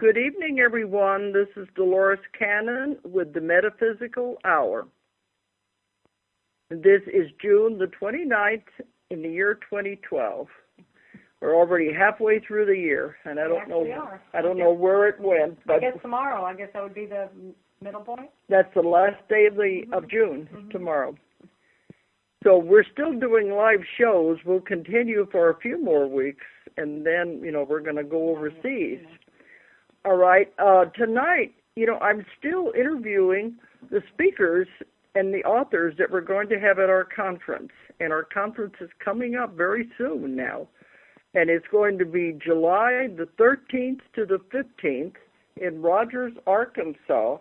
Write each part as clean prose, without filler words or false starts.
Good evening, everyone. This is Dolores Cannon with the Metaphysical Hour. This is June the 29th in the year 2012. We're already halfway through the year, and I don't know where it went. But I guess tomorrow. I guess that would be the middle point. That's the last day of June, tomorrow. So we're still doing live shows. We'll continue for a few more weeks, and then, we're going to go overseas. All right. Tonight, I'm still interviewing the speakers and the authors that we're going to have at our conference. And our conference is coming up very soon now. And it's going to be July the 13th to the 15th in Rogers, Arkansas,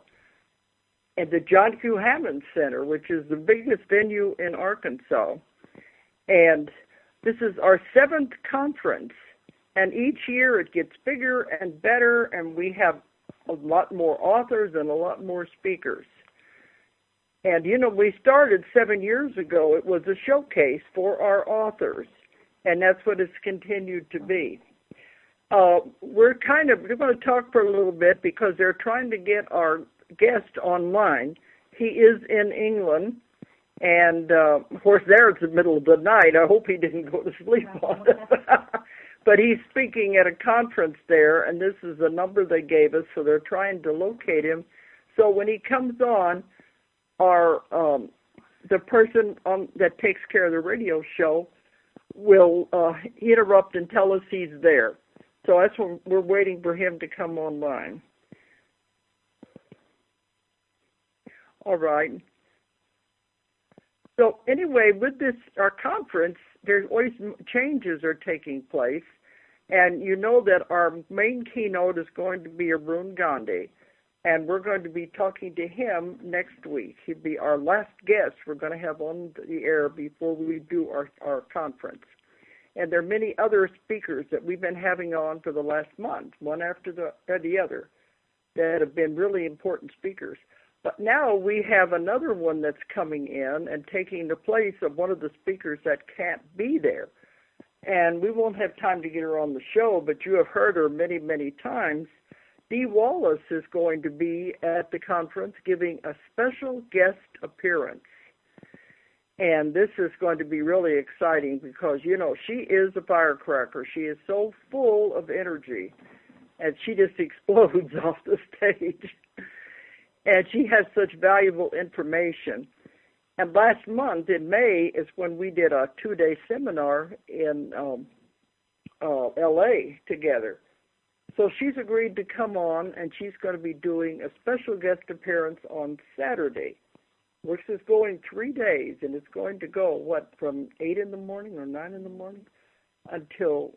at the John Q. Hammond Center, which is the biggest venue in Arkansas. And this is our 7th conference. And each year it gets bigger and better, and we have a lot more authors and a lot more speakers. And, we started 7 years ago. It was a showcase for our authors, and that's what it's continued to be. We're going to talk for a little bit because they're trying to get our guest online. He is in England, and, of course, there it's the middle of the night. I hope he didn't go to sleep on us. But he's speaking at a conference there, and this is the number they gave us, so they're trying to locate him. So when he comes on, the person that takes care of the radio show will interrupt and tell us he's there. So that's when we're waiting for him to come online. All right. So anyway, with our conference, there's always changes are taking place, and you know that our main keynote is going to be Arun Gandhi, and we're going to be talking to him next week. He'll be our last guest we're going to have on the air before we do our conference. And there are many other speakers that we've been having on for the last month, one after the other, that have been really important speakers. But now we have another one that's coming in and taking the place of one of the speakers that can't be there. And we won't have time to get her on the show, but you have heard her many, many times. Dee Wallace is going to be at the conference giving a special guest appearance. And this is going to be really exciting because, she is a firecracker. She is so full of energy, and she just explodes off the stage. And she has such valuable information. And last month in May is when we did a 2-day seminar in L.A. together. So she's agreed to come on, and she's going to be doing a special guest appearance on Saturday, which is going 3 days, and it's going to go, from 8 in the morning or 9 in the morning until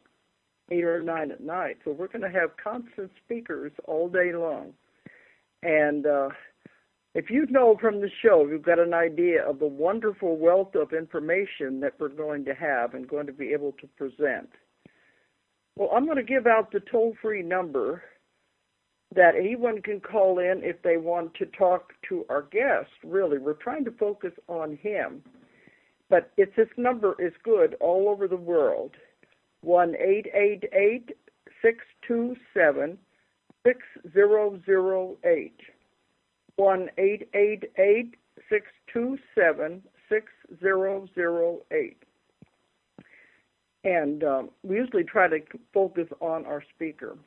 8 or 9 at night. So we're going to have constant speakers all day long. And if you know from the show, you've got an idea of the wonderful wealth of information that we're going to have and going to be able to present. Well, I'm going to give out the toll-free number that anyone can call in if they want to talk to our guest. Really, we're trying to focus on him. But this number is good all over the world. 1-888-627-6008. 1-888-627-6008. And we usually try to focus on our speaker.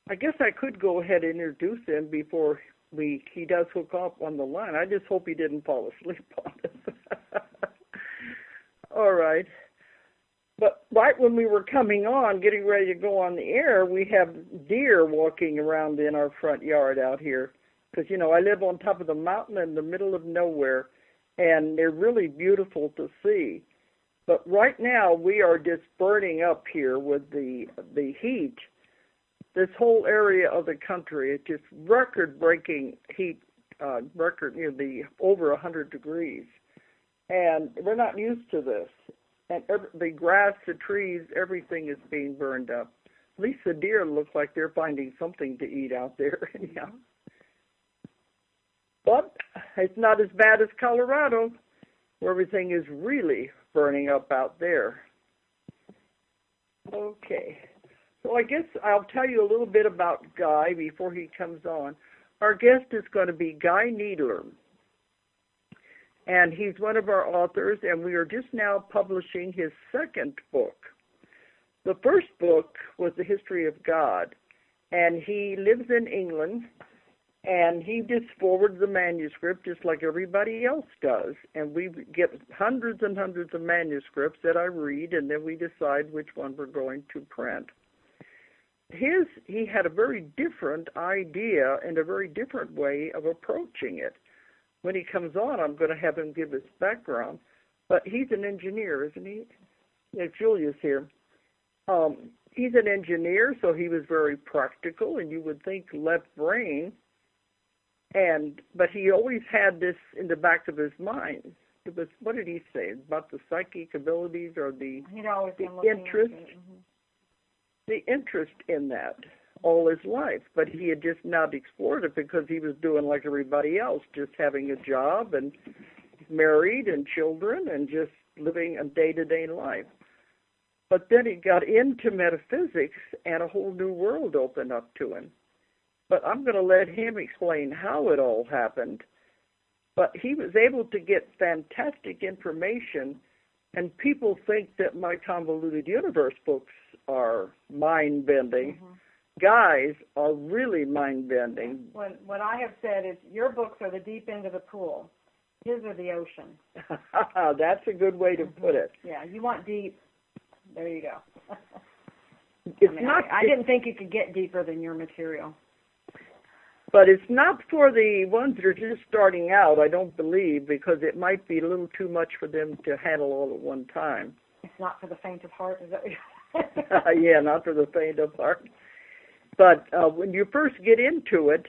I guess I could go ahead and introduce him before he does hook up on the line. I just hope he didn't fall asleep on us. All right. But right when we were coming on, getting ready to go on the air, we have deer walking around in our front yard out here. Because, I live on top of the mountain in the middle of nowhere, and they're really beautiful to see. But right now, we are just burning up here with the heat. This whole area of the country, it's just record-breaking heat, the over 100 degrees. And we're not used to this. And the grass, the trees, everything is being burned up. At least the deer look like they're finding something to eat out there. Yeah. But it's not as bad as Colorado, where everything is really burning up out there. Okay. So I guess I'll tell you a little bit about Guy before he comes on. Our guest is going to be Guy Needler, and he's one of our authors, and we are just now publishing his second book. The first book was The History of God, and he lives in England, and he just forwards the manuscript just like everybody else does, and we get hundreds and hundreds of manuscripts that I read, and then we decide which one we're going to print. He had a very different idea and a very different way of approaching it. When he comes on, I'm going to have him give his background, but he's an engineer, isn't he? Yeah, Julia's here. He's an engineer, so he was very practical, and you would think left brain, but he always had this in the back of his mind. It was, what did he say, about the psychic abilities or the interest? The interest in that all his life, but he had just not explored it because he was doing like everybody else, just having a job and married and children and just living a day-to-day life. But then he got into metaphysics and a whole new world opened up to him. But I'm going to let him explain how it all happened. But he was able to get fantastic information, and people think that my Convoluted Universe books are mind-bending. Mm-hmm. Guy's are really mind-bending. What I have said is your books are the deep end of the pool. His are the ocean. That's a good way to put it. Yeah, you want deep. There you go. I didn't think you could get deeper than your material. But it's not for the ones that are just starting out, I don't believe, because it might be a little too much for them to handle all at one time. It's not for the faint of heart, is that? Yeah, not for the faint of heart. But when you first get into it,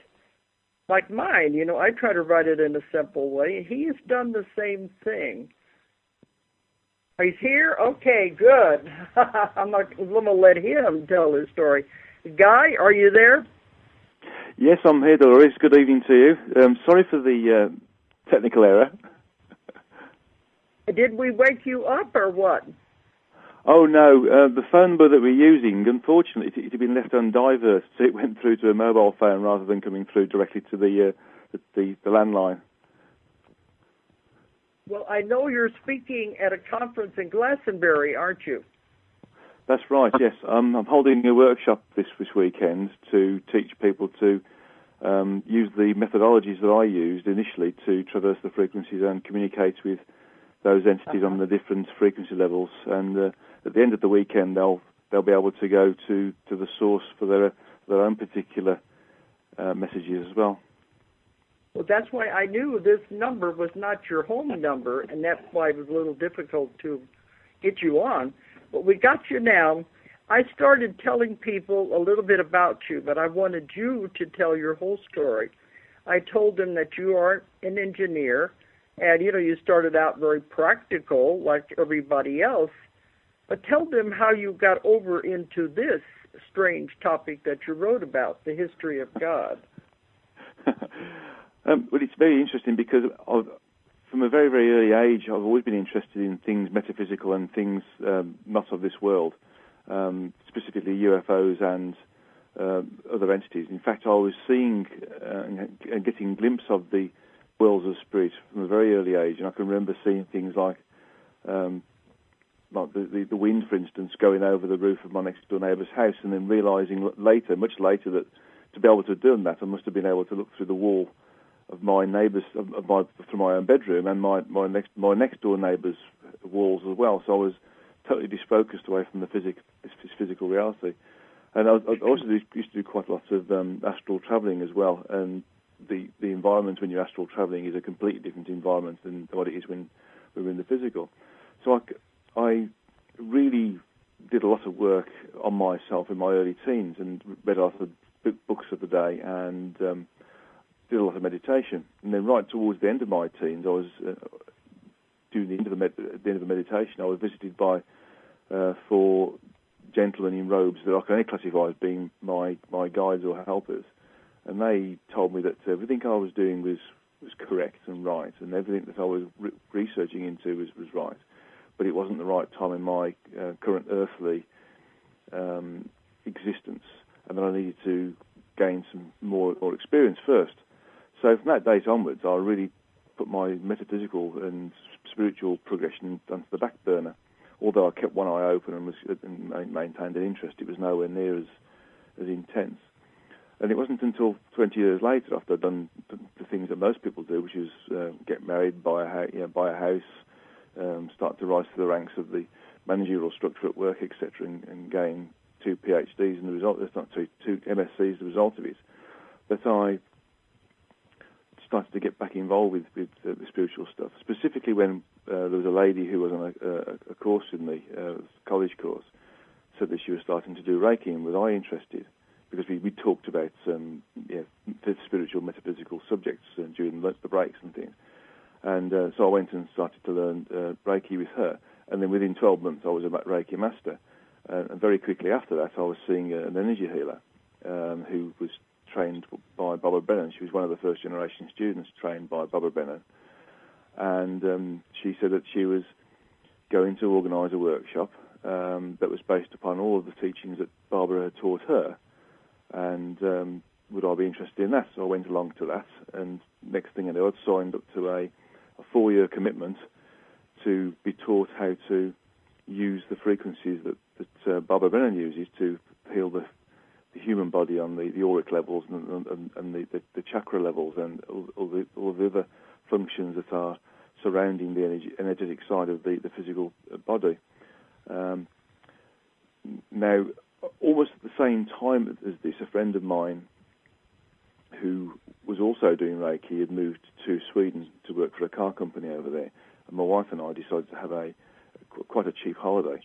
like mine, I try to write it in a simple way, and he has done the same thing. He's here? Okay, good. I'm going to let him tell his story. Guy, are you there? Yes, I'm here, Doris. Good evening to you. Sorry for the technical error. Did we wake you up or what? Oh, no. The phone number that we're using, unfortunately, it had been left undiversed, so it went through to a mobile phone rather than coming through directly to the landline. Well, I know you're speaking at a conference in Glastonbury, aren't you? That's right, yes. I'm holding a workshop this weekend to teach people to use the methodologies that I used initially to traverse the frequencies and communicate with those entities on the different frequency levels. And at the end of the weekend, they'll be able to go to the source for their own particular messages as well. Well, that's why I knew this number was not your home number, and that's why it was a little difficult to get you on. But we got you now. I started telling people a little bit about you, but I wanted you to tell your whole story. I told them that you are an engineer, and, you started out very practical like everybody else, but tell them how you got over into this strange topic that you wrote about, the history of God. Well, it's very interesting because from a very, very early age, I've always been interested in things metaphysical and things not of this world, specifically UFOs and other entities. In fact, I was seeing and getting a glimpse of the worlds of spirit from a very early age, and I can remember seeing things like the wind, for instance, going over the roof of my next-door neighbour's house, and then realising later, much later, that to be able to have done that, I must have been able to look through the wall of my neighbours, through my own bedroom, and my next door neighbours' walls as well. So I was totally disfocused away from this physical reality. And I also used to do quite a lot of astral travelling as well. And the environment when you're astral travelling is a completely different environment than what it is when we're in the physical. So I really did a lot of work on myself in my early teens and read a lot of books of the day and did a lot of meditation. And then right towards the end of my teens, I was doing the end of the meditation, I was visited by 4 gentlemen in robes that I can only classify as being my guides or helpers. And they told me that everything I was doing was correct and right, and everything that I was researching into was right. But it wasn't the right time in my current earthly existence, and that I needed to gain some more experience first. So from that date onwards, I really put my metaphysical and spiritual progression onto the back burner. Although I kept one eye open and maintained an interest, it was nowhere near as intense. And it wasn't until 20 years later, after I'd done the things that most people do, which is get married, buy a house, start to rise to the ranks of the managerial structure at work, etc., and gain 2 PhDs, and the result, that's not 2 MSCs, the result of it, that I started to get back involved with the spiritual stuff. Specifically when there was a lady who was on a course with me, college course, said that she was starting to do Reiki, and was I interested? Because we talked about the spiritual, metaphysical subjects during the breaks and things. And so I went and started to learn Reiki with her. And then within 12 months, I was a Reiki master. And very quickly after that, I was seeing an energy healer who was trained by Barbara Brennan. She was one of the first generation students trained by Barbara Brennan. And she said that she was going to organise a workshop that was based upon all of the teachings that Barbara had taught her. And would I be interested in that? So I went along to that. And next thing I knew, I'd signed up to a 4-year commitment to be taught how to use the frequencies that Barbara Brennan uses to heal the human body on the auric levels and the chakra levels and all the other functions that are surrounding the energetic side of the physical body. Now, almost at the same time as this, a friend of mine who was also doing Reiki had moved to Sweden to work for a car company over there. And my wife and I decided to have quite a cheap holiday.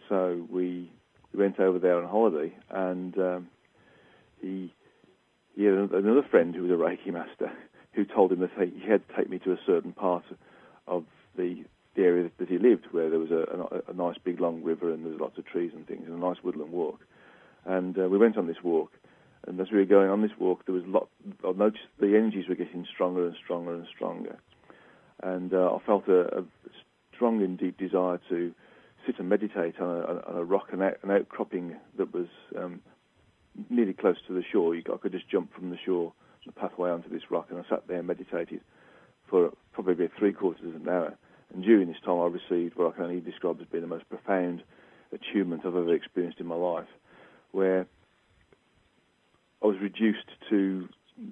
So we went over there on holiday, and he had another friend who was a Reiki master who told him that he had to take me to a certain part of the area that he lived, where there was a nice big long river and there was lots of trees and things, and a nice woodland walk. And we went on this walk, and as we were going on this walk, I noticed the energies were getting stronger and stronger and stronger. And I felt a strong and deep desire to sit and meditate on a rock, an outcropping that was nearly close to the shore. I could just jump from the shore, the pathway onto this rock, and I sat there and meditated for probably 3/4 of an hour. And during this time, I received what I can only describe as being the most profound attunement I've ever experienced in my life, where I was reduced to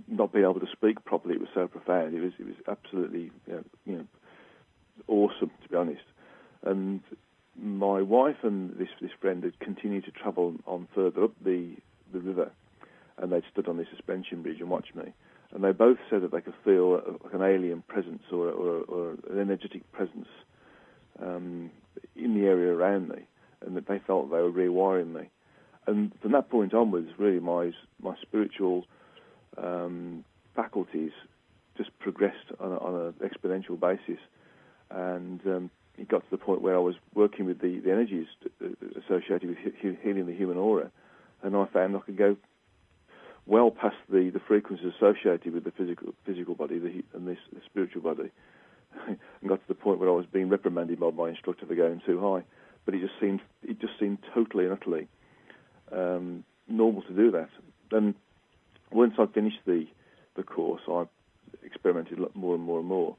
not being able to speak properly. It was so profound. It was absolutely awesome, to be honest. And my wife and this friend had continued to travel on further up the river, and they'd stood on this suspension bridge and watched me. And they both said that they could feel like an alien presence or an energetic presence in the area around me, and that they felt they were rewiring me. And from that point onwards, really, my spiritual faculties just progressed on an exponential basis. And it got to the point where I was working with the energies associated with healing the human aura, and I found I could go well past the frequencies associated with the physical body and the spiritual body, and got to the point where I was being reprimanded by my instructor for going too high. But it just seemed totally and utterly normal to do that. And once I finished the course, I experimented more and more and more.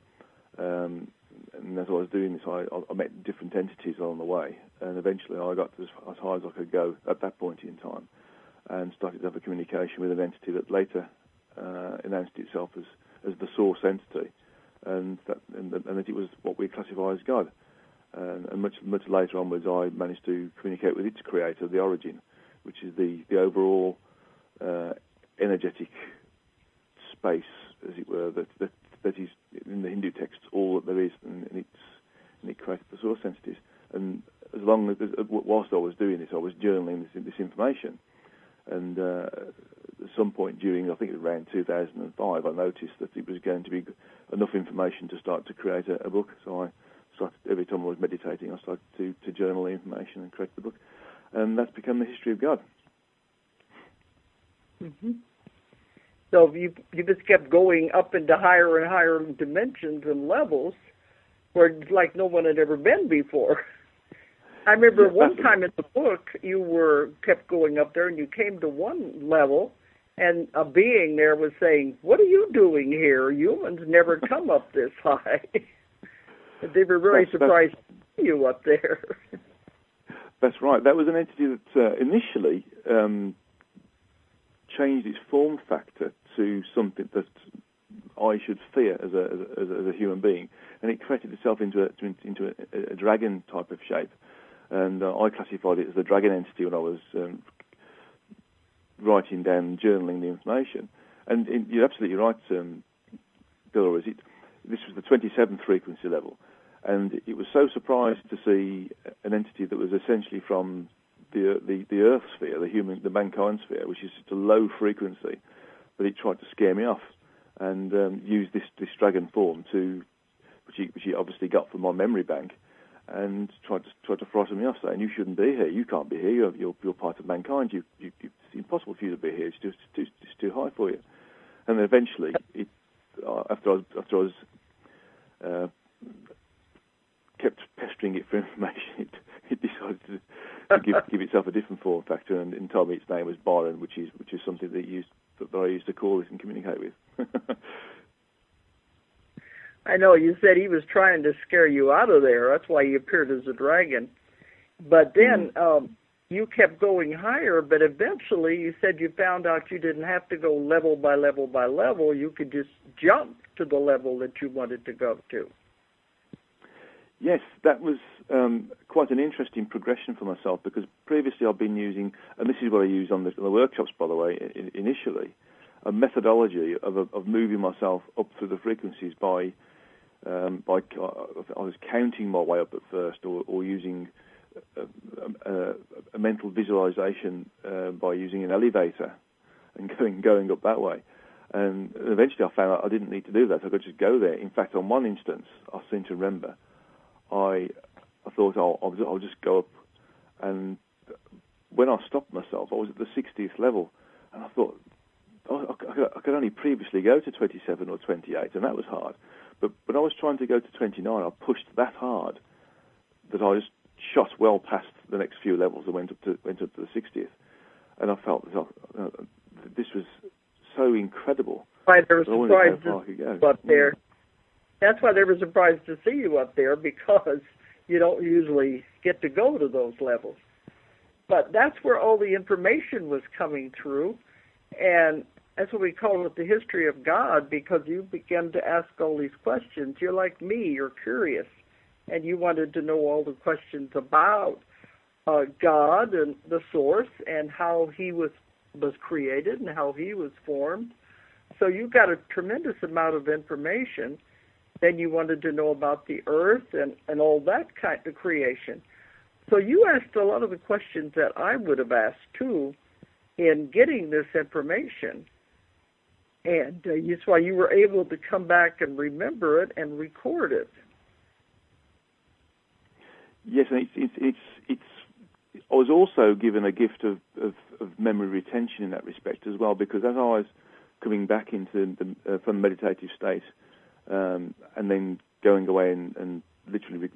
And as I was doing this, I met different entities along the way, and eventually I got as high as I could go at that point in time, and started to have a communication with an entity that later announced itself as the source entity, and that it was what we classify as God. And much later onwards, I managed to communicate with its creator, the origin, which is the overall energetic space, as it were, that is in the Hindu texts all that there is, and it created the source entities. And as long as whilst I was doing this, I was journaling this information. And at some point during, I think it was around 2005, I noticed that it was going to be enough information to start to create a book. So I started, every time I was meditating, I started to journal the information and create the book. And that's become the history of God. Mm-hmm. So you just kept going up into higher and higher dimensions and levels where it's like no one had ever been before. I remember one time in the book you kept going up there, and you came to one level, and a being there was saying, "What are you doing here? Humans never come up this high." They were really surprised to see you up there. That's right. That was an entity that initially changed its form factor to something that I should fear as a human being, and it created itself into a dragon type of shape, and I classified it as a dragon entity when I was writing down, journaling the information. And you're absolutely right, Dolores. This was the 27th frequency level, and it was so surprised to see an entity that was essentially from the Earth sphere, the mankind sphere, which is just a low frequency, but it tried to scare me off and used this dragon form which he obviously got from my memory bank, and tried to frighten me off, saying, "You shouldn't be here. You can't be here. You're part of mankind. It's impossible for you to be here. It's too high for you." And then eventually, after I was kept pestering it for information, it decided to give itself a different form factor, and told me its name was Byron, which is something that I used to call it and communicate with. I know you said he was trying to scare you out of there. That's why he appeared as a dragon. But then you kept going higher, but eventually you said you found out you didn't have to go level by level by level. You could just jump to the level that you wanted to go to. Yes, that was quite an interesting progression for myself, because previously I've been using, and this is what I use on the workshops, by the way, initially, a methodology of moving myself up through the frequencies by I was counting my way up at first, or using a mental visualization by using an elevator and going up that way. And eventually I found out I didn't need to do that. I could just go there. In fact, on one instance, I seem to remember, I thought I'll just go up, and when I stopped myself, I was at the 60th level, and I thought I could only previously go to 27 or 28, and that was hard. But when I was trying to go to 29, I pushed that hard that I just shot well past the next few levels and went up to the 60th, and I felt this was so incredible. Why they were surprised to see you up there. That's why they were surprised to see you up there, because you don't usually get to go to those levels. But that's where all the information was coming through, and that's what we call it the history of God, because you began to ask all these questions. You're like me, you're curious, and you wanted to know all the questions about God and the source and how he was created and how he was formed. So you got a tremendous amount of information. Then you wanted to know about the earth and all that kind of creation. So you asked a lot of the questions that I would have asked, too, in getting this information. And that's why you were able to come back and remember it and record it. Yes, and it's. I was also given a gift of memory retention in that respect as well, because as I was coming back into from the meditative state, and then going away and literally,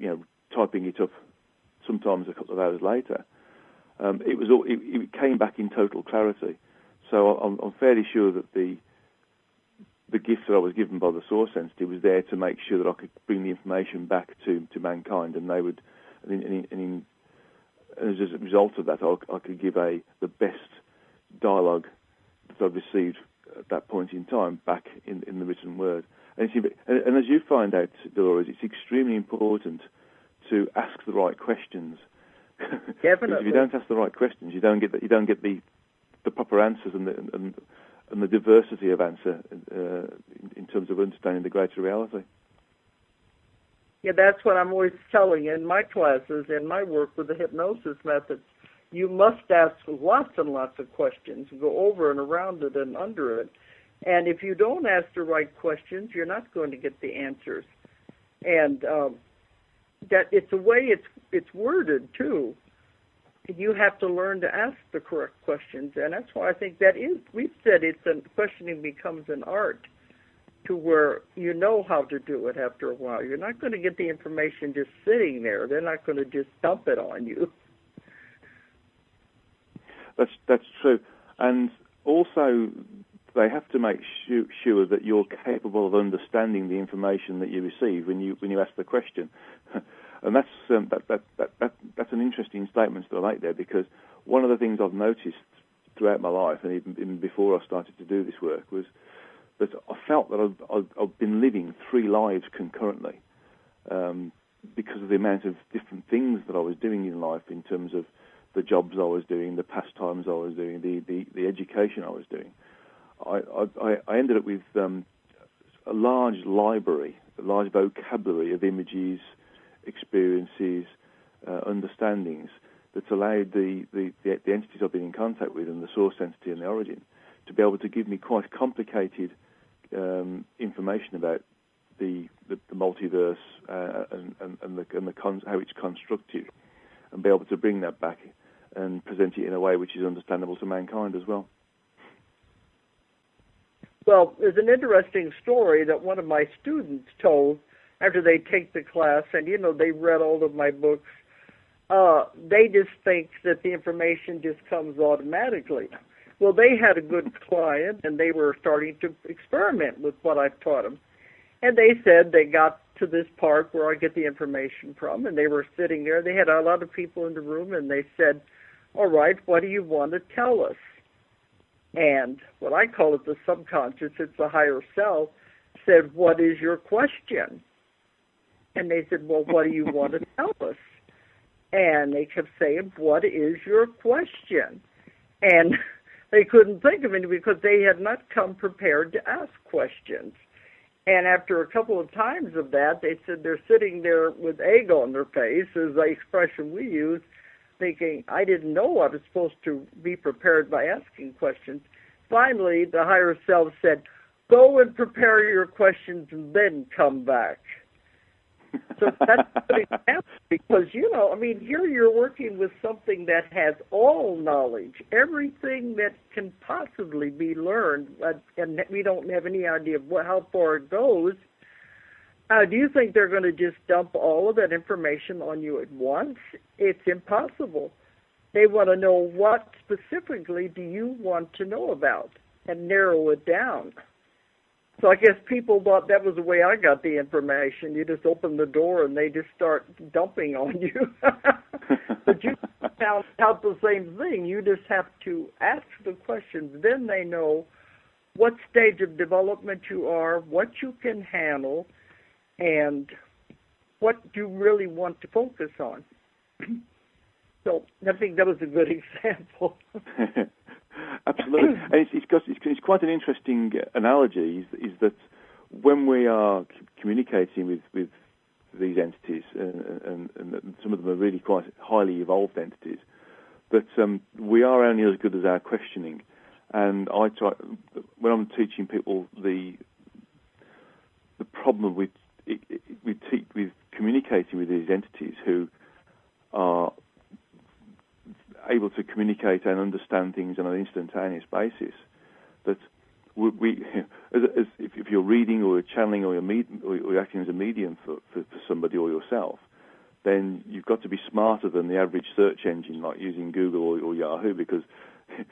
typing it up, sometimes a couple of hours later, it came back in total clarity. So I'm fairly sure that the gift that I was given by the source entity was there to make sure that I could bring the information back to mankind, and they would, and as a result of that, I could give the best dialogue that I've received at that point in time back in the written word. And as you find out, Dolores, it's extremely important to ask the right questions. Definitely. If you don't ask the right questions, you don't get the proper answers and the diversity of answer in terms of understanding the greater reality. Yeah, that's what I'm always telling in my classes, in my work with the hypnosis methods. You must ask lots and lots of questions, go over and around it and under it. And if you don't ask the right questions, you're not going to get the answers. And that it's the way it's worded, too. You have to learn to ask the correct questions. And that's why I think we've said questioning becomes an art. to where you know how to do it after a while. You're not going to get the information just sitting there. They're not going to just dump it on you. That's true. And also, they have to make sure that you're capable of understanding the information that you receive when you ask the question. And that's an interesting statement to make there, because one of the things I've noticed throughout my life, and even before I started to do this work, was that I felt that I've been living 3 lives concurrently, because of the amount of different things that I was doing in life, in terms of the jobs I was doing, the pastimes I was doing, the education I was doing. I ended up with a large library, a large vocabulary of images, experiences, understandings that's allowed the entities I've been in contact with, and the source entity and the origin, to be able to give me quite complicated information about the multiverse and how it's constructed, and be able to bring that back and present it in a way which is understandable to mankind as well. Well, there's an interesting story that one of my students told after they take the class, and, they read all of my books. They just think that the information just comes automatically. Well, they had a good client, and they were starting to experiment with what I've taught them. And they said they got to this part where I get the information from, and they were sitting there. They had a lot of people in the room, and they said, all right, what do you want to tell us? And what I call it the subconscious, it's the higher self, said, what is your question? And they said, well, what do you want to tell us? And they kept saying, what is your question? And they couldn't think of any, because they had not come prepared to ask questions. And after a couple of times of that, they said they're sitting there with egg on their face, is the expression we use, thinking, I didn't know I was supposed to be prepared by asking questions. Finally, the higher self said, go and prepare your questions and then come back. So that's a good example, because, here you're working with something that has all knowledge, everything that can possibly be learned, and we don't have any idea of how far it goes. Do you think they're going to just dump all of that information on you at once? It's impossible. They want to know, what specifically do you want to know about, and narrow it down. So I guess people thought that was the way I got the information. You just open the door and they just start dumping on you. But you found out the same thing. You just have to ask the questions. Then they know what stage of development you are, what you can handle, and what you really want to focus on. So I think that was a good example. Absolutely. And it's quite an interesting analogy, is that when we are communicating with these entities, and some of them are really quite highly evolved entities, that we are only as good as our questioning. And I try, when I'm teaching people the problem with communicating with these entities who are able to communicate and understand things on an instantaneous basis, that if you're reading or you're channeling or you're acting as a medium for somebody or yourself, then you've got to be smarter than the average search engine, like using Google or Yahoo, because if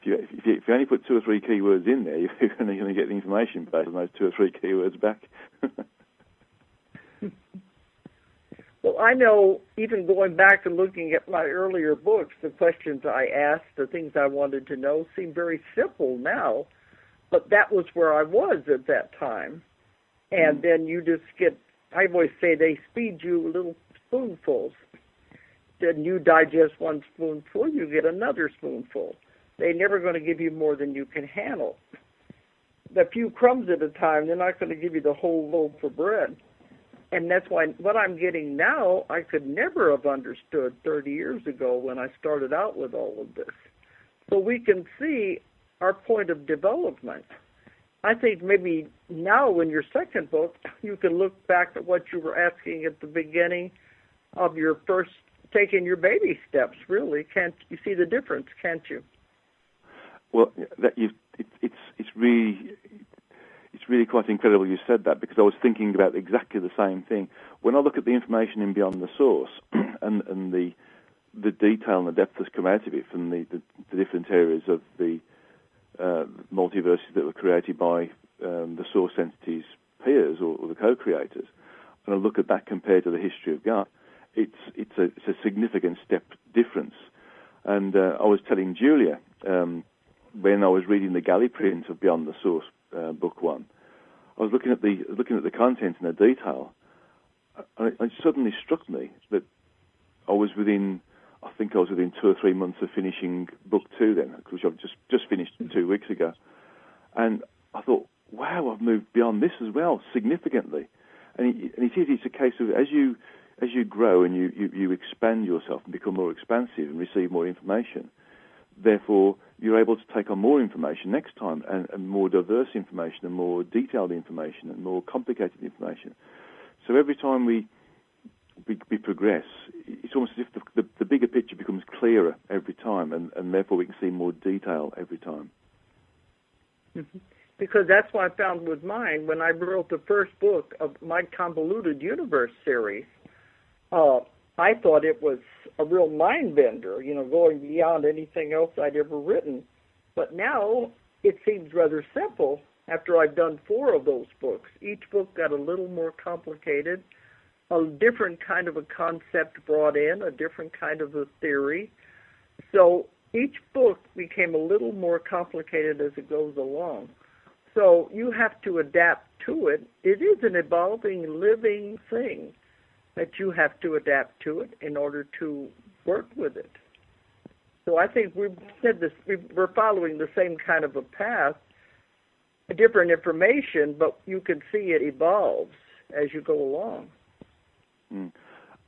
you only put 2 or 3 keywords in there, you're going to get the information based on those 2 or 3 keywords back. Well, I know, even going back and looking at my earlier books, the questions I asked, the things I wanted to know, seem very simple now, but that was where I was at that time. And then you just get, I always say, they feed you little spoonfuls. Then you digest one spoonful, you get another spoonful. They're never going to give you more than you can handle. A few crumbs at a time, they're not going to give you the whole loaf of bread. And that's why what I'm getting now, I could never have understood 30 years ago when I started out with all of this. So we can see our point of development. I think maybe now in your second book, you can look back at what you were asking at the beginning of your first taking your baby steps, really. Can't you see the difference, can't you? Well, it's really really quite incredible you said that, because I was thinking about exactly the same thing. When I look at the information in Beyond the Source and the detail and the depth that's come out of it from the different areas of the multiverses that were created by the source entity's peers or the co-creators, and I look at that compared to the history of God, it's a significant step difference. And I was telling Julia when I was reading the galley print of Beyond the Source, book 1, I was looking at the content and the detail, and it suddenly struck me that I think I was within 2 or 3 months of finishing book 2 then, which I've just finished 2 weeks ago, and I thought, wow, I've moved beyond this as well significantly, and it's a case of as you grow and you expand yourself and become more expansive and receive more information, therefore you're able to take on more information next time, and more diverse information and more detailed information and more complicated information. So every time we progress, it's almost as if the bigger picture becomes clearer every time, and therefore we can see more detail every time. Mm-hmm. Because that's what I found with mine. When I wrote the first book of my Convoluted Universe series, I thought it was a real mind bender, going beyond anything else I'd ever written. But now it seems rather simple after I've done 4 of those books. Each book got a little more complicated, a different kind of a concept brought in, a different kind of a theory. So each book became a little more complicated as it goes along. So you have to adapt to it. It is an evolving, living thing that you have to adapt to it in order to work with it. So I think we've said this, we're following the same kind of a path, a different information, but you can see it evolves as you go along. Mm.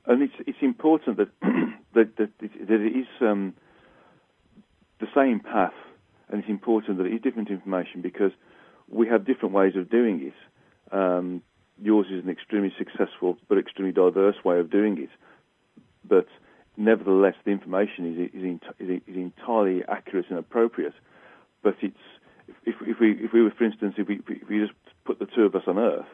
And it's important that that it is the same path, and it's important that it is different information, because we have different ways of doing it. Yours is an extremely successful but extremely diverse way of doing it. But nevertheless, the information is entirely accurate and appropriate. But it's if we were, for instance, if we just put the 2 of us on Earth,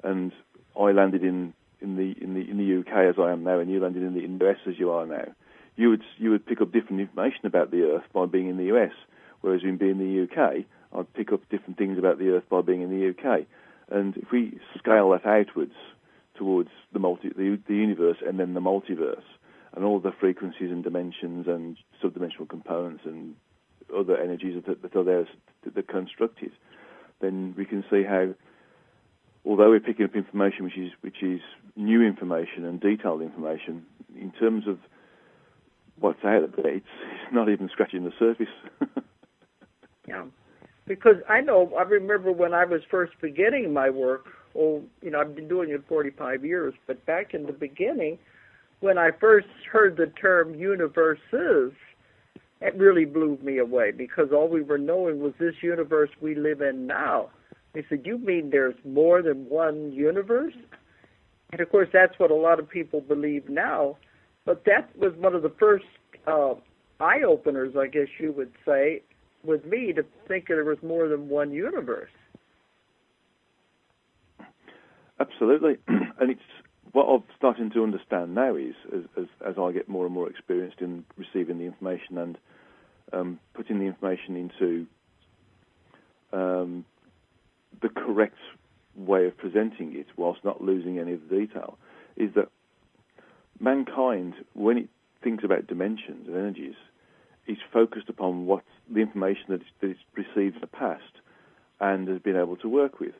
and I landed in the UK as I am now, and you landed in the US as you are now, you would pick up different information about the Earth by being in the US, whereas in being in the UK, I'd pick up different things about the Earth by being in the UK. And if we scale that outwards towards the universe and then the multiverse, and all the frequencies and dimensions and subdimensional components and other energies that are there that construct it, then we can see how, although we're picking up information which is new information and detailed information, in terms of what's out there, it's not even scratching the surface. Yeah. Because I remember when I was first beginning my work, I've been doing it 45 years, but back in the beginning, when I first heard the term universes, it really blew me away, because all we were knowing was this universe we live in now. They said, you mean there's more than one universe? And of course, that's what a lot of people believe now, but that was one of the first eye-openers, I guess you would say, with me, to think there was more than one universe. Absolutely. And it's what I'm starting to understand now is, as I get more and more experienced in receiving the information and putting the information into the correct way of presenting it whilst not losing any of the detail, is that mankind, when it thinks about dimensions and energies, is focused upon what the information that it's received in the past and has been able to work with.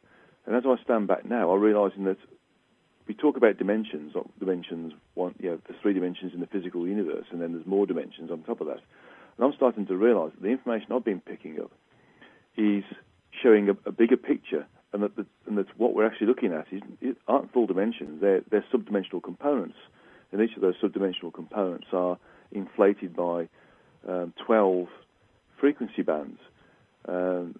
And as I stand back now, I'm realising that we talk about dimensions, there's 3 dimensions in the physical universe, and then there's more dimensions on top of that. And I'm starting to realise that the information I've been picking up is showing a bigger picture, and that what we're actually looking at aren't full dimensions, they're subdimensional components. And each of those subdimensional components are inflated by 12 frequency bands, and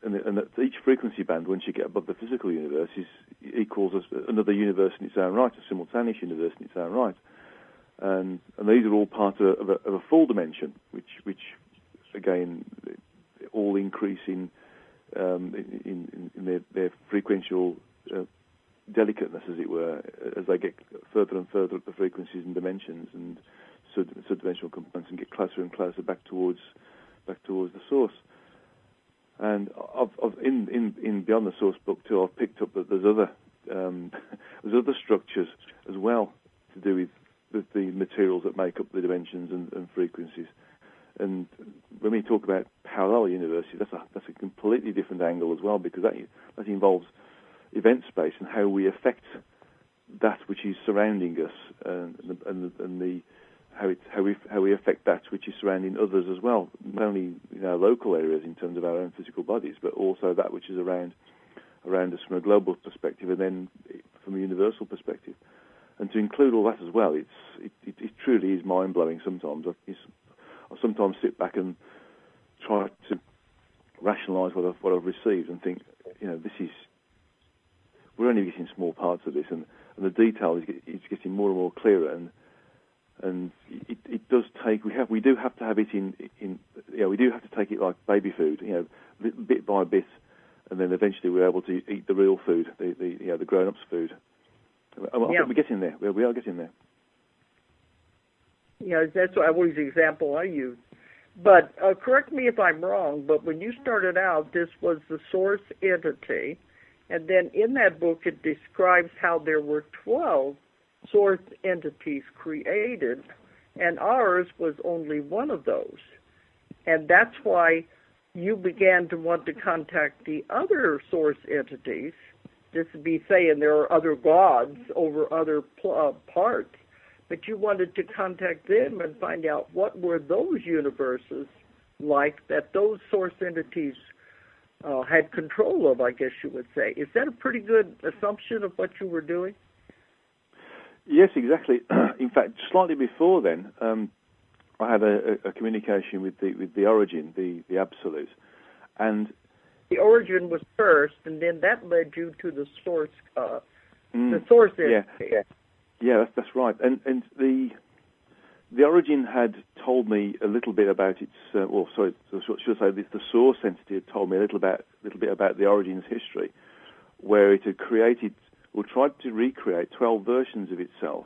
that each frequency band, once you get above the physical universe, equals another universe in its own right, a simultaneous universe in its own right, and these are all part of a full dimension, which again all increase in in their frequential delicateness, as it were, as they get further and further up the frequencies and dimensions and subdimensional components and get closer and closer back towards the source. And in Beyond the Source book too, I've picked up that there's other structures as well to do with the materials that make up the dimensions and frequencies. And when we talk about parallel universes, that's a completely different angle as well, because that involves event space and how we affect that which is surrounding us, and how we affect that which is surrounding others as well, not only in our local areas in terms of our own physical bodies, but also that which is around us from a global perspective, and then from a universal perspective. And to include all that as well, it truly is mind-blowing sometimes. I sometimes sit back and try to rationalise what I've received and think, we're only getting small parts of this, and the detail is getting more and more clearer, and it does take. We do have to have it we do have to take it like baby food, bit by bit, and then eventually we're able to eat the real food, the grown-ups' food. I think we're getting there. We are getting there. Yeah, that's always the example I use. But correct me if I'm wrong, but when you started out, this was the source entity, and then in that book it describes how there were 12 source entities created, and ours was only one of those. And that's why you began to want to contact the other source entities. This would be saying there are other gods over other parts, but you wanted to contact them and find out what were those universes like that those source entities had control of, I guess you would say. Is that a pretty good assumption of what you were doing? Yes, exactly. In fact, slightly before then, I had a communication with the origin, the absolute, and the origin was first, and then that led you to the source, the source entity. Yeah, that's right. And the origin had told me a little bit about its. Should I say the source entity had told me a little bit about the origin's history, where it had created or tried to recreate 12 versions of itself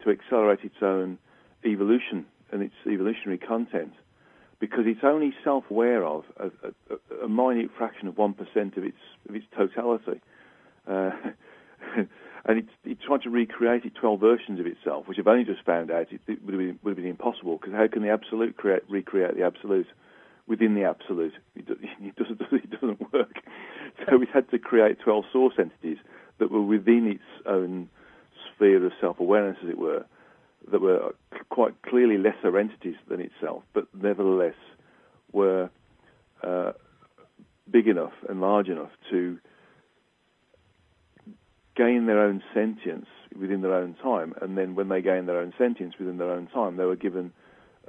to accelerate its own evolution and its evolutionary content, because it's only self-aware of a minute fraction of 1% of its totality. And it tried to recreate 12 versions of itself, which I've only just found out it would have been impossible, because how can the absolute recreate the absolute within the absolute? It doesn't work. So it had to create 12 source entities that were within its own sphere of self-awareness, as it were, that were quite clearly lesser entities than itself, but nevertheless were big enough and large enough to gain their own sentience within their own time. And then when they gained their own sentience within their own time, they were given,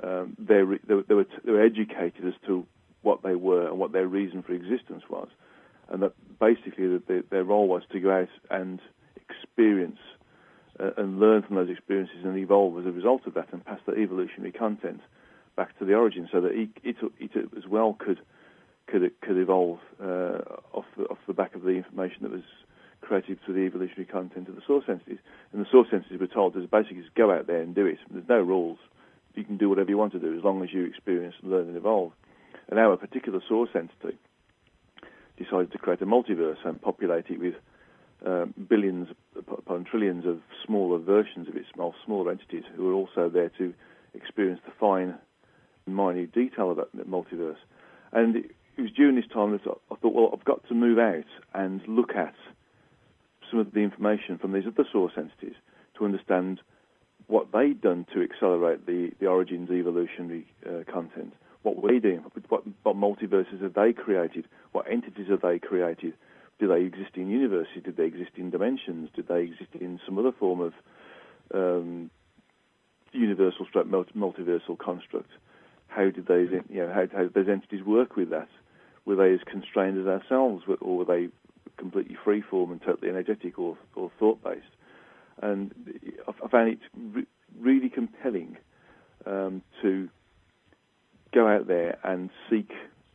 they were educated as to what they were and what their reason for existence was. And that basically their role was to go out and experience and learn from those experiences and evolve as a result of that, and pass that evolutionary content back to the origin, so that it as well could evolve off the back of the information that was created through the evolutionary content of the source entities. And the source entities were told to basically just go out there and do it. There's no rules. You can do whatever you want to do as long as you experience, learn, and evolve. And our particular source entity decided to create a multiverse and populate it with billions upon trillions of smaller versions of its smaller entities who were also there to experience the fine, minute detail of that multiverse. And it was during this time that I thought, well, I've got to move out and look at some of the information from these other source entities to understand what they'd done to accelerate the origin's evolutionary content. What were they doing? What multiverses have they created? What entities have they created? Do they exist in universes? Did they exist in dimensions? Did they exist in some other form of universal multiversal construct? How did those how did those entities work with that? Were they as constrained as ourselves, or were they completely free form and totally energetic or thought based? And I found it really compelling to go out there and seek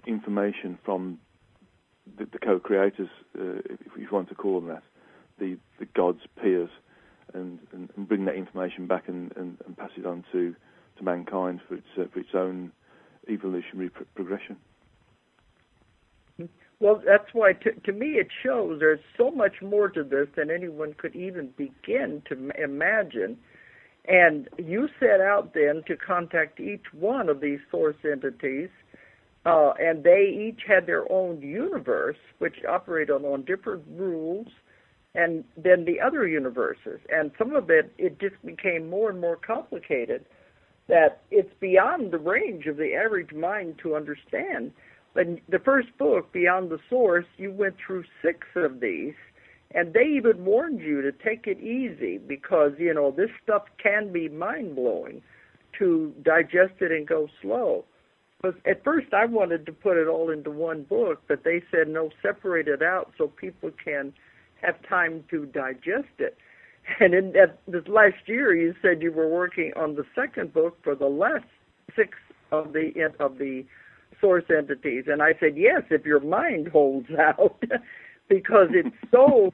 information from the co-creators, if you want to call them that, the gods' peers, and bring that information back and pass it on to mankind for its own evolutionary progression. Well, that's why, to me, it shows there's so much more to this than anyone could even begin to imagine. And you set out then to contact each one of these source entities, and they each had their own universe, which operated on different rules, and then the other universes. And some of it just became more and more complicated, that it's beyond the range of the average mind to understand. But the first book, Beyond the Source, you went through 6 of these, and they even warned you to take it easy because, this stuff can be mind-blowing, to digest it and go slow. Because at first I wanted to put it all into one book, but they said, no, separate it out so people can have time to digest it. And in this last year, you said you were working on the second book for the last 6 of the source entities. And I said, yes, if your mind holds out, because it's so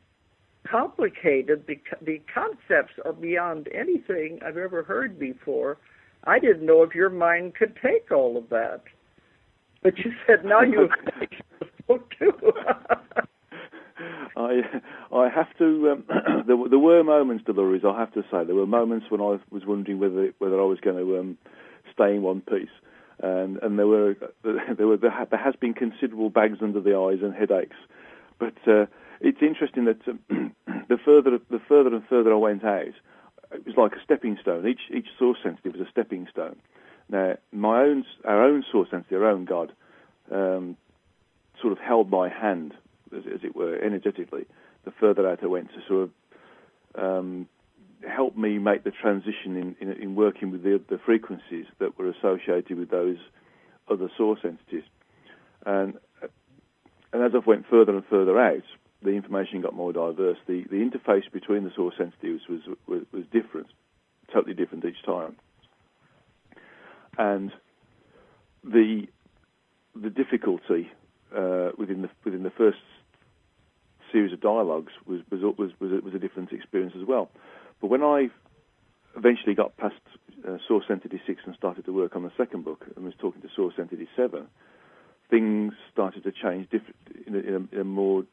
complicated. The concepts are beyond anything I've ever heard before. I didn't know if your mind could take all of that. But you said now you have finished the book too. I have to. There were moments, Dolores. I have to say there were moments when I was wondering whether I was going to stay in one piece, and there has been considerable bags under the eyes and headaches. But it's interesting that the further and further I went out, it was like a stepping stone. Each source entity was a stepping stone. Now, our own source entity, our own God, sort of held my hand, as it were, energetically, the further out I went, to sort of help me make the transition in working with the frequencies that were associated with those other source entities. And as I went further and further out, the information got more diverse. The interface between the source entities was different, totally different each time. And the difficulty within the first series of dialogues was a different experience as well. But when I eventually got past Source Entity 6 and started to work on the second book and was talking to Source Entity 7, things started to change in a more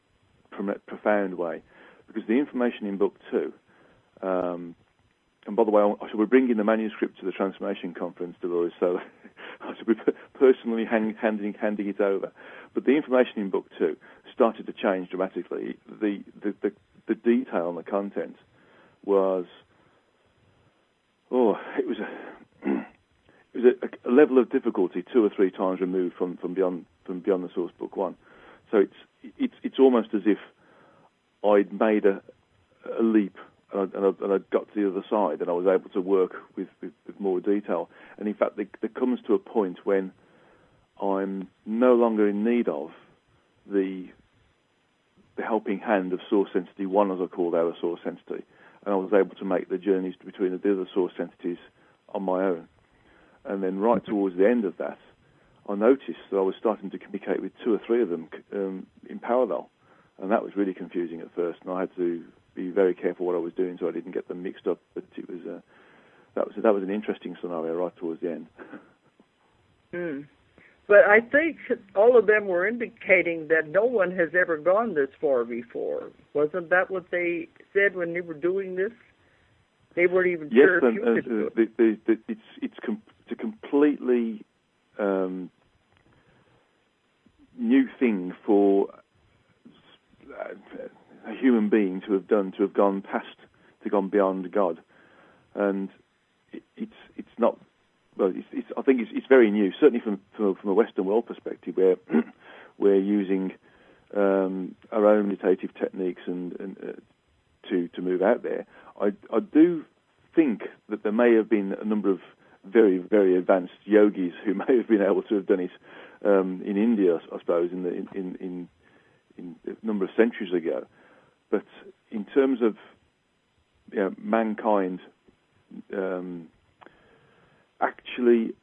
profound way, because the information in book 2, and by the way, I shall be bringing the manuscript to the Transformation Conference, Dolores, so I shall be personally handing it over. But the information in book 2 started to change dramatically. The detail and the content was, it was a level of difficulty 2 or 3 times removed from beyond the source book 1. So it's almost as if I'd made a leap and I got to the other side, and I was able to work with more detail. And in fact, there comes to a point when I'm no longer in need of the helping hand of Source Entity 1, as I called our Source Entity, and I was able to make the journeys between the other Source Entities on my own. And then right towards the end of that, I noticed that I was starting to communicate with 2 or 3 of them in parallel, and that was really confusing at first, and I had to be very careful what I was doing so I didn't get them mixed up. But it was that was an interesting scenario right towards the end. But I think all of them were indicating that no one has ever gone this far before. Wasn't that what they said when they were doing this? They weren't even sure if you could do it. It's a completely new thing for a human being to have gone beyond God, and it's not. Well, I think it's very new. Certainly from a Western world perspective, where we're using our own meditative techniques and to move out there. I do think that there may have been a number of very, very advanced yogis who may have been able to have done it in India, I suppose, in a number of centuries ago. But in terms of mankind actually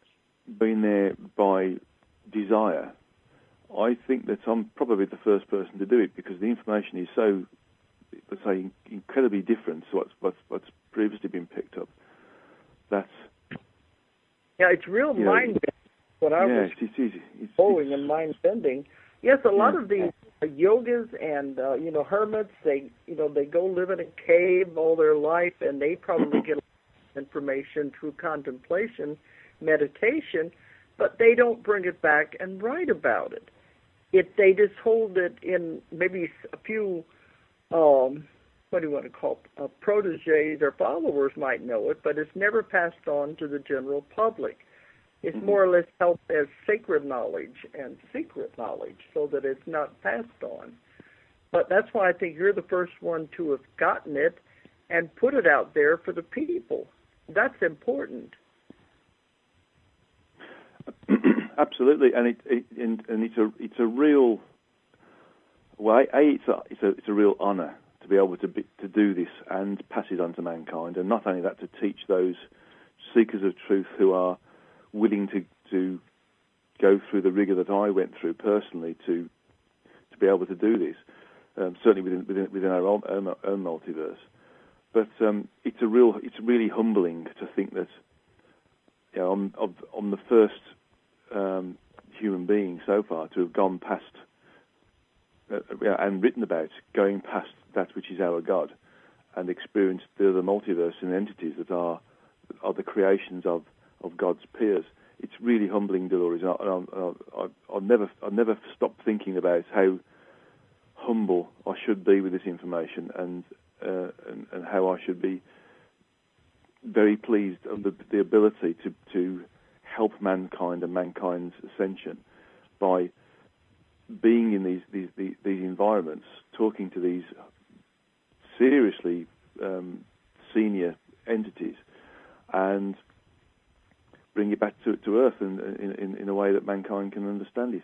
being there by desire, I think that I'm probably the first person to do it because the information is so, let's say, incredibly different to what's previously been picked up. That's it's real mind bending. What I was following and mind bending. Yes, a lot of these yogas and hermits, they go live in a cave all their life, and they probably get information through contemplation, meditation, but they don't bring it back and write about it. They just hold it in maybe a few, what do you want to call it, proteges or followers might know it, but it's never passed on to the general public. It's more or less held as sacred knowledge and secret knowledge so that it's not passed on. But that's why I think you're the first one to have gotten it and put it out there for the people. That's important. Absolutely, and it's a real, well, it's a real honour to be able to do this and pass it on to mankind, and not only that, to teach those seekers of truth who are willing to go through the rigour that I went through personally to be able to do this, certainly within our own multiverse. But it's really humbling to think that I'm the first human being so far to have gone past and written about going past that which is our God and experienced the other multiverse and entities that are the creations of God's peers. It's really humbling, Dolores. I'll never stop thinking about how humble I should be with this information and how I should be very pleased of the ability to help mankind and mankind's ascension by being in these environments, talking to these seriously senior entities, and bring it back to Earth in a way that mankind can understand it,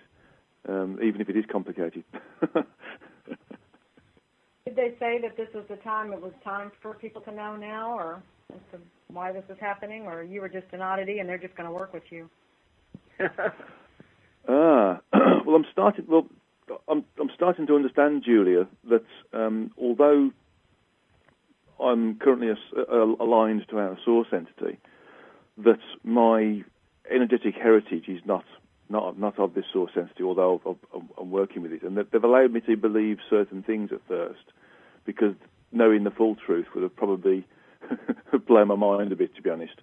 even if it is complicated. Did they say that this was the time? It was time for people to know now, or as to why this is happening, or you were just an oddity and they're just going to work with you? Well, I'm starting to understand, Julia, that although I'm currently aligned to our source entity, that my energetic heritage is not of this source entity, although I'm working with it. And they've allowed me to believe certain things at first, because knowing the full truth would have probably blown my mind a bit, to be honest.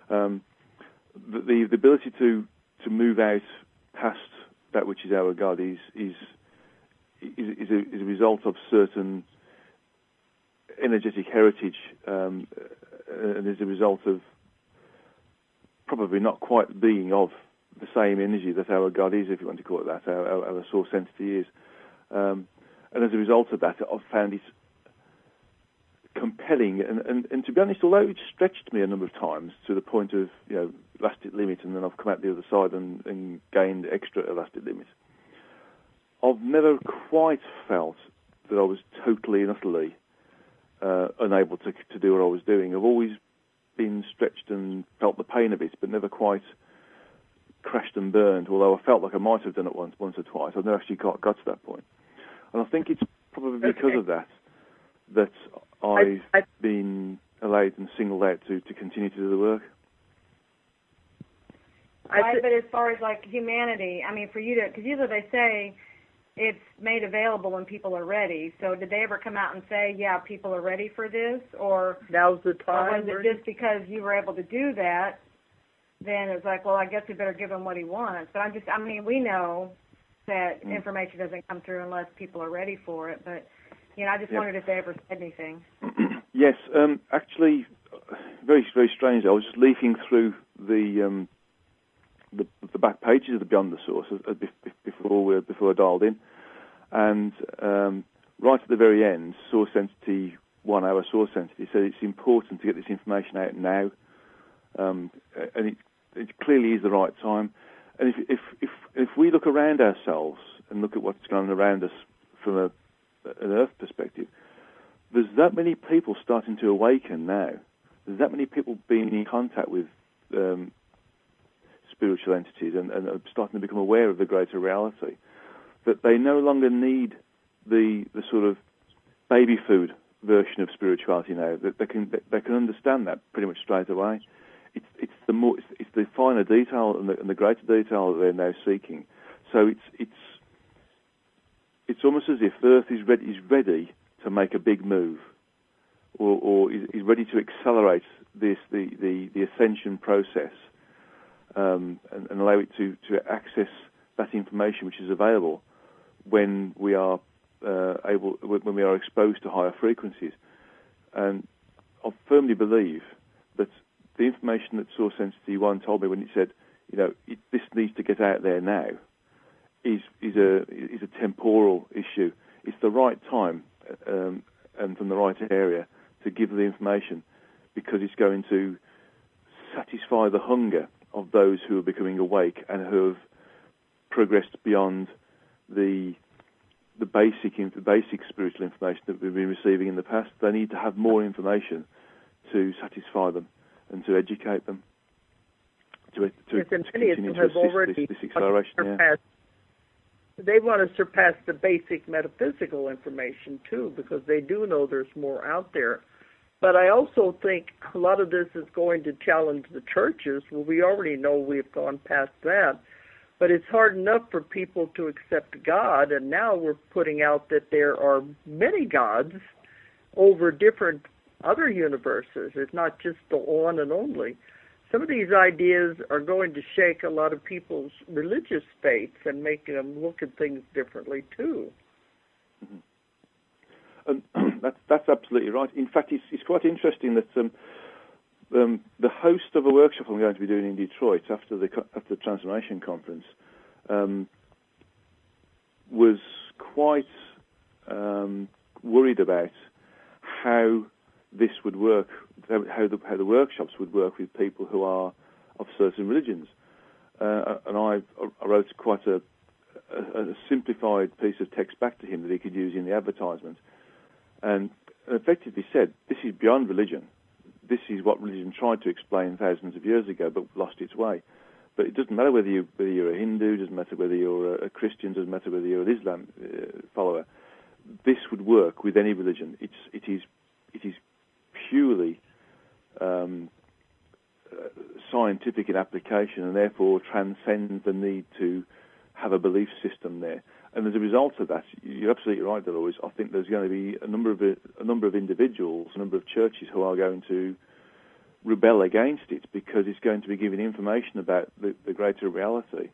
The ability to move out past that which is our God is a result of certain energetic heritage, and is a result of probably not quite being of the same energy that our God is, if you want to call it that, our source entity is. And as a result of that, I've found it compelling. And to be honest, although it stretched me a number of times to the point of elastic limit, and then I've come out the other side and gained extra elastic limit, I've never quite felt that I was totally and utterly unable to do what I was doing. I've always been stretched and felt the pain of it, but never quite crashed and burned, although I felt like I might have done it once or twice. I've never actually got to that point. And I think it's probably because of that I've been allowed and singled out to continue to do the work. Right, but as far as like humanity, I mean, for you to, because usually they say it's made available when people are ready. So did they ever come out and say, yeah, people are ready for this? Or now's the time? Or was it just because you were able to do that, then it's like, well, I guess we better give him what he wants. But we know that information doesn't come through unless people are ready for it. But, I just wondered if they ever said anything. Yes, actually, very, very strange. I was just leafing through the back pages of the Beyond the Source before I dialed in, and right at the very end, Source Entity 1, our Source Entity, said it's important to get this information out now, and it clearly is the right time. And if we look around ourselves and look at what's going on around us from an Earth perspective, there's that many people starting to awaken now. There's that many people being in contact with spiritual entities and starting to become aware of the greater reality. that they no longer need the sort of baby food version of spirituality now. That they can understand that pretty much straight away. It's the finer detail and the greater detail that they're now seeking. So it's almost as if Earth is ready to make a big move, or is ready to accelerate the ascension process, and allow it to access that information which is available when we are when we are exposed to higher frequencies. And I firmly believe that the information that Source Entity 1 told me when it said, this needs to get out there now, is a temporal issue. It's the right time and from the right area to give the information, because it's going to satisfy the hunger of those who are becoming awake and who have progressed beyond the basic spiritual information that we've been receiving in the past. They need to have more information to satisfy them and to educate them, to continue to assist this acceleration. Yeah. They want to surpass the basic metaphysical information too, because they do know there's more out there. But I also think a lot of this is going to challenge the churches. Well, we already know we've gone past that. But it's hard enough for people to accept God, and now we're putting out that there are many gods over different other universes. It's not just the one and only. Some of these ideas are going to shake a lot of people's religious faiths and make them look at things differently too. Mm-hmm. That's absolutely right. In fact, it's quite interesting that the host of a workshop I'm going to be doing in Detroit after the Transformation Conference was quite worried about how this would work, how the workshops would work with people who are of certain religions. And I wrote quite a simplified piece of text back to him that he could use in the advertisement, and effectively said, this is beyond religion. This is what religion tried to explain thousands of years ago, but lost its way. But it doesn't matter whether you're a Hindu, doesn't matter whether you're a Christian, doesn't matter whether you're an Islam follower. This would work with any religion. It is purely scientific in application, and therefore transcends the need to have a belief system there. And as a result of that, you're absolutely right, Dolores. I think there's going to be a number of individuals, a number of churches who are going to rebel against it, because it's going to be giving information about the greater reality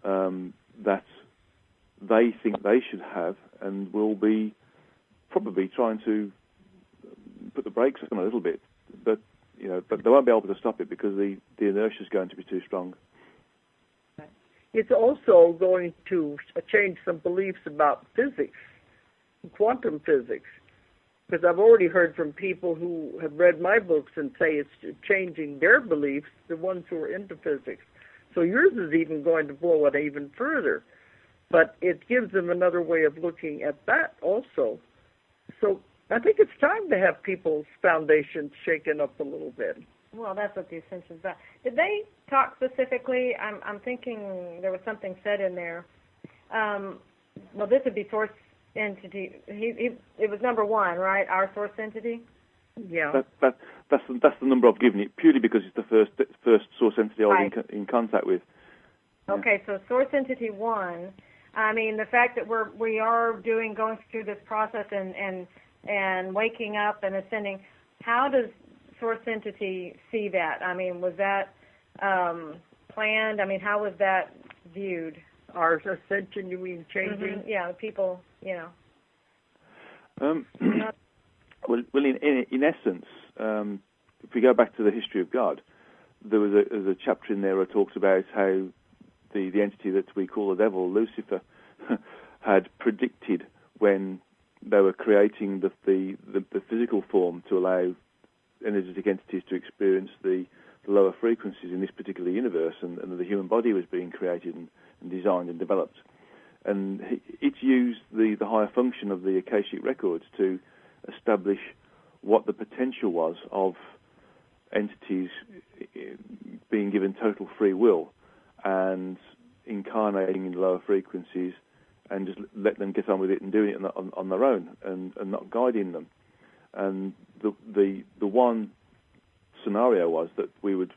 that they think they should have, and will be probably trying to put the brakes on a little bit. But they won't be able to stop it, because the inertia is going to be too strong. It's also going to change some beliefs about physics, quantum physics, because I've already heard from people who have read my books and say it's changing their beliefs, the ones who are into physics. So yours is even going to blow it even further. But it gives them another way of looking at that also. So I think it's time to have people's foundations shaken up a little bit. Well, that's what the Ascension's about. Did they talk specifically? I'm thinking there was something said in there. Well, this would be Source Entity. It was number 1, right? Our Source Entity. Yeah. That's the number I've given it, purely because it's the first Source Entity I was in contact with. Yeah. Okay, so Source Entity 1. I mean, the fact that we are going through this process and waking up and ascending. How does Source Entity see that? I mean, was that planned? I mean, how was that viewed? Our ascension, you mean changing? Mm-hmm. Yeah, people, Well, in essence, if we go back to the history of God, there's a chapter in there where it talks about how the entity that we call the devil, Lucifer, had predicted when they were creating the physical form to allow energetic entities to experience the lower frequencies in this particular universe, and the human body was being created and designed and developed. And it used the higher function of the Akashic records to establish what the potential was of entities being given total free will and incarnating in lower frequencies and just let them get on with it and doing it on their own, and not guiding them. And the one scenario was that we would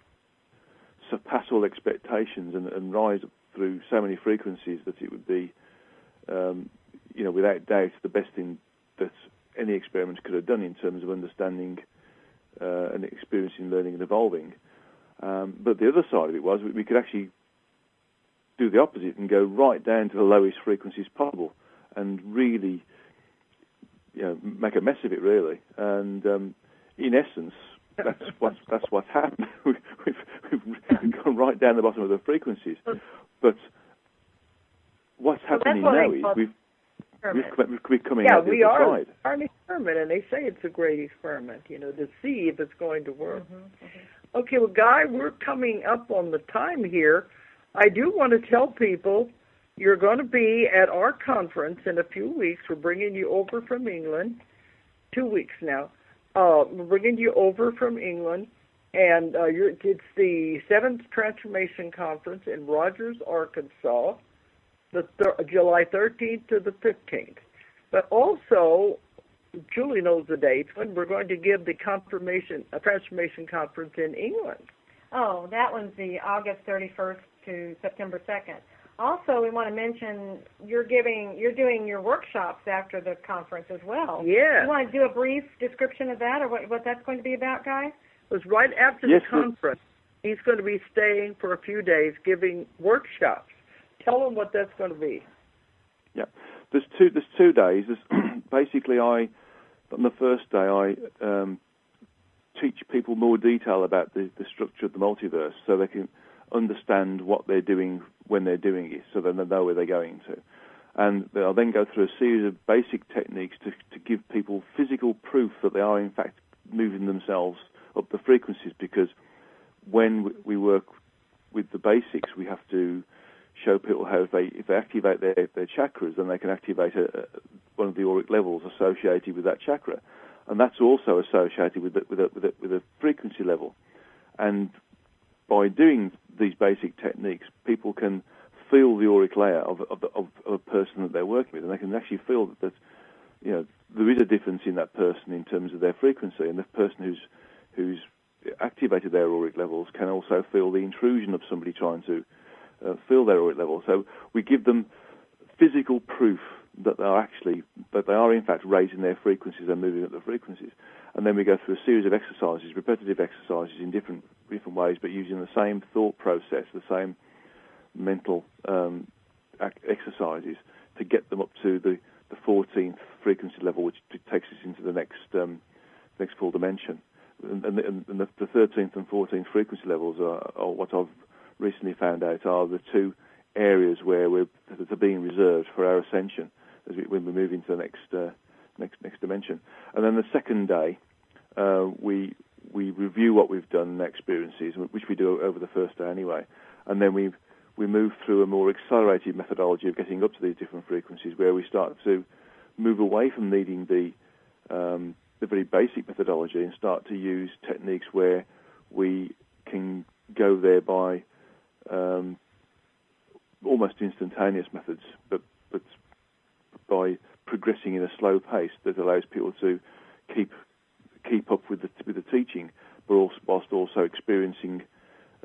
surpass all expectations and rise up through so many frequencies that it would be, without doubt, the best thing that any experiment could have done in terms of understanding and experiencing, learning and evolving. But the other side of it was we could actually do the opposite and go right down to the lowest frequencies possible and really, make a mess of it, really. And in essence, that's what's happened. We've gone right down the bottom of the frequencies. But what's happening now is we're coming out the other side. We are an experiment, and they say it's a great experiment, to see if it's going to work. Okay, well, Guy, we're coming up on the time here. I do want to tell people you're going to be at our conference in a few weeks. We're bringing you over from England, 2 weeks now. We're bringing you over from England, and it's the 7th Transformation Conference in Rogers, Arkansas, July 13th to the 15th. But also, Julie knows the dates when we're going to give the Transformation Conference in England. Oh, that one's the August 31st to September 2nd. Also, we want to mention you're doing your workshops after the conference as well. Yeah. You want to do a brief description of that, or what that's going to be about, Guy? It was right after the conference. He's going to be staying for a few days giving workshops. Tell him what that's going to be. Yeah, there's 2 days. Basically, on the first day I teach people more detail about the structure of the multiverse, so they can understand what they're doing when they're doing it, so they know where they're going to. And I'll then go through a series of basic techniques to give people physical proof that they are in fact moving themselves up the frequencies, because when we work with the basics, we have to show people how if they activate their chakras, then they can activate one of the auric levels associated with that chakra, and that's also associated with a frequency level. And by doing these basic techniques, people can feel the auric layer of a person that they're working with, and they can actually feel that there is a difference in that person in terms of their frequency, and the person who's activated their auric levels can also feel the intrusion of somebody trying to feel their auric level. So we give them physical proof that they are in fact raising their frequencies and moving up the frequencies. And then we go through a series of exercises, repetitive exercises in different ways, but using the same thought process, the same mental exercises to get them up to the 14th frequency level, which takes us into the next full dimension. And the 13th and 14th frequency levels are what I've recently found out are the 2 areas that are being reserved for our ascension when we move into the next dimension. And then the second day, we review what we've done and experiences, which we do over the first day anyway, and then we move through a more accelerated methodology of getting up to these different frequencies, where we start to move away from needing the very basic methodology and start to use techniques where we can go there by almost instantaneous methods, but by progressing in a slow pace that allows people to keep up with the teaching, but whilst also experiencing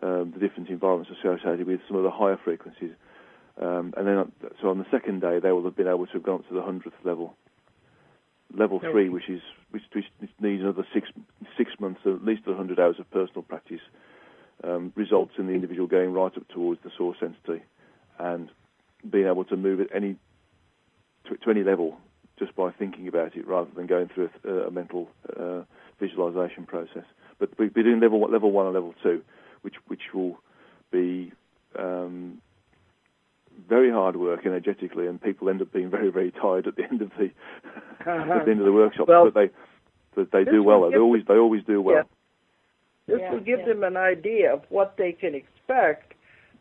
the different environments associated with some of the higher frequencies. And then, so on the second day, they will have been able to have gone up to the 100th level, level 3, which needs another 6 months, at least 100 hours of personal practice, results in the individual going right up towards the source entity and being able to move at to any level just by thinking about it, rather than going through a mental visualization process. But we'll be doing level 1 and level 2, which will be very hard work energetically, and people end up being very, very tired at the end of the at the end of the workshop. Well, but they do well. They always do well. Yeah. This will give them an idea of what they can expect.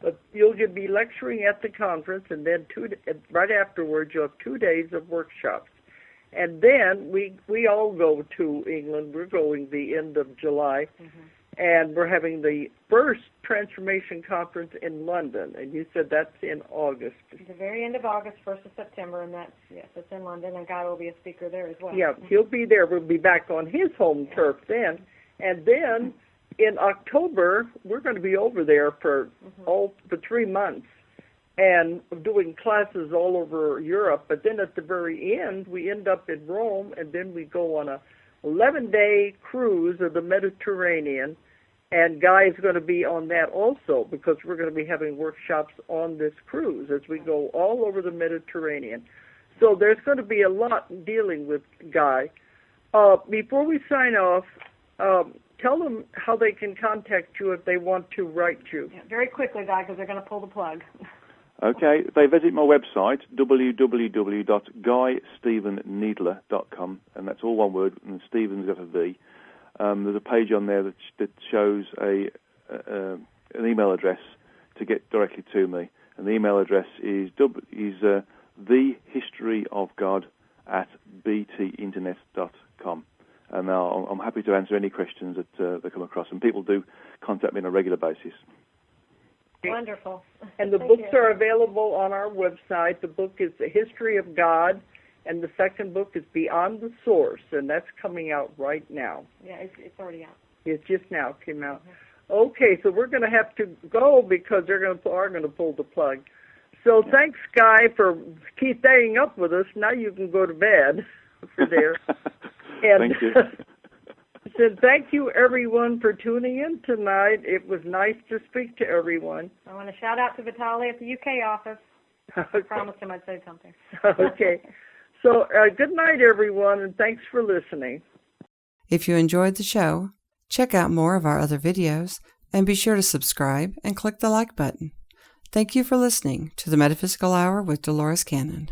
But you'll be lecturing at the conference, and then right afterwards you'll have 2 days of workshops. And then we all go to England. We're going the end of July. And we're having the first Transformation Conference in London, and you said that's in August. The very end of August, 1st of September, and it's in London, and Guy will be a speaker there as well. Yeah, he'll be there. We'll be back on his home turf then. And then in October, we're going to be over there for 3 months and doing classes all over Europe. But then at the very end, we end up in Rome, and then we go on a 11-day cruise of the Mediterranean, and Guy is going to be on that also because we're going to be having workshops on this cruise as we go all over the Mediterranean. So there's going to be a lot dealing with Guy. Before we sign off, tell them how they can contact you if they want to write you. Yeah, very quickly, Guy, because they're going to pull the plug. Okay, they visit my website, www.guystephenneedler.com, and that's all one word, and Stephen's got a V. There's a page on there that shows an email address to get directly to me, and the email address is thehistoryofgod@btinternet.com. And I'm happy to answer any questions that they come across, and people do contact me on a regular basis. Wonderful. And the books are available on our website. The book is The History of God, and the second book is Beyond the Source, and that's coming out right now. Yeah, it's already out. It just now came out. Okay, so we're going to have to go because are going to pull the plug. So thanks, Guy, for staying up with us. Now you can go to bed for there. And thank you. So thank you, everyone, for tuning in tonight. It was nice to speak to everyone. I want to shout out to Vitaly at the UK office. Okay. I promised him I'd say something. Okay. So good night, everyone, and thanks for listening. If you enjoyed the show, check out more of our other videos and be sure to subscribe and click the like button. Thank you for listening to the Metaphysical Hour with Dolores Cannon.